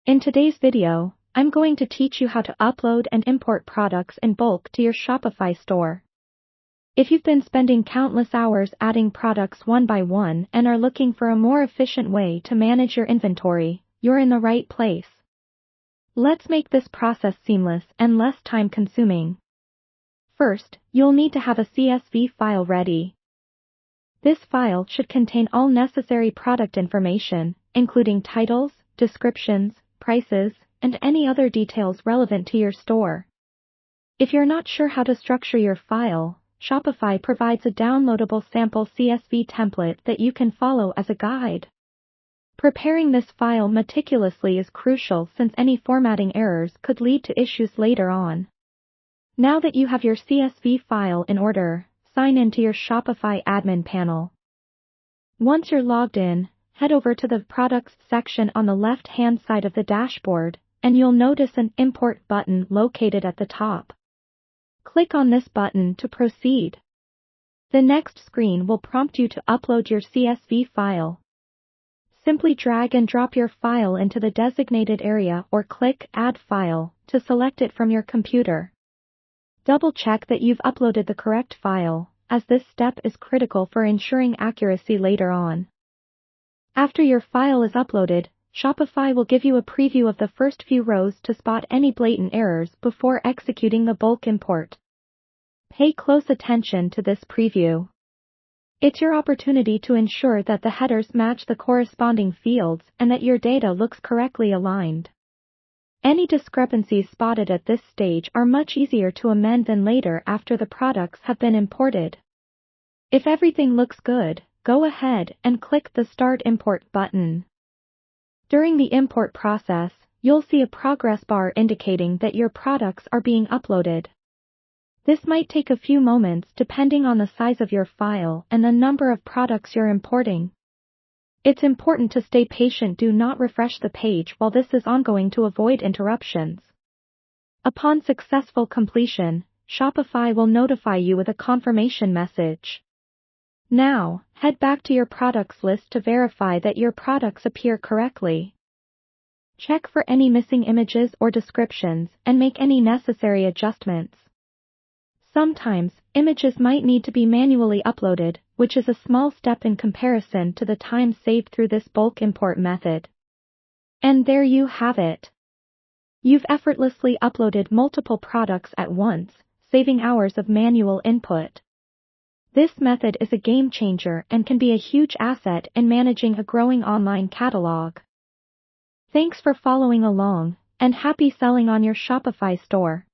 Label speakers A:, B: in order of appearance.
A: In today's video, I'm going to teach you how to upload and import products in bulk to your Shopify store. If you've been spending countless hours adding products one by one and are looking for a more efficient way to manage your inventory, you're in the right place. Let's make this process seamless and less time-consuming. First, you'll need to have a CSV file ready. This file should contain all necessary product information, including titles, descriptions, prices, and any other details relevant to your store. If you're not sure how to structure your file, Shopify provides a downloadable sample CSV template that you can follow as a guide. Preparing this file meticulously is crucial since any formatting errors could lead to issues later on. Now that you have your CSV file in order, sign in to your Shopify admin panel. Once you're logged in, head over to the Products section on the left-hand side of the dashboard, and you'll notice an Import button located at the top. Click on this button to proceed. The next screen will prompt you to upload your CSV file. Simply drag and drop your file into the designated area or click Add File to select it from your computer. Double-check that you've uploaded the correct file, as this step is critical for ensuring accuracy later on. After your file is uploaded, Shopify will give you a preview of the first few rows to spot any blatant errors before executing the bulk import. Pay close attention to this preview. It's your opportunity to ensure that the headers match the corresponding fields and that your data looks correctly aligned. Any discrepancies spotted at this stage are much easier to amend than later after the products have been imported. If everything looks good, go ahead and click the Start Import button. During the import process, you'll see a progress bar indicating that your products are being uploaded. This might take a few moments depending on the size of your file and the number of products you're importing. It's important to stay patient. Do not refresh the page while this is ongoing to avoid interruptions. Upon successful completion, Shopify will notify you with a confirmation message. Now, head back to your products list to verify that your products appear correctly. Check for any missing images or descriptions and make any necessary adjustments. Sometimes, images might need to be manually uploaded, which is a small step in comparison to the time saved through this bulk import method. And there you have it. You've effortlessly uploaded multiple products at once, saving hours of manual input. This method is a game changer and can be a huge asset in managing a growing online catalog. Thanks for following along, and happy selling on your Shopify store.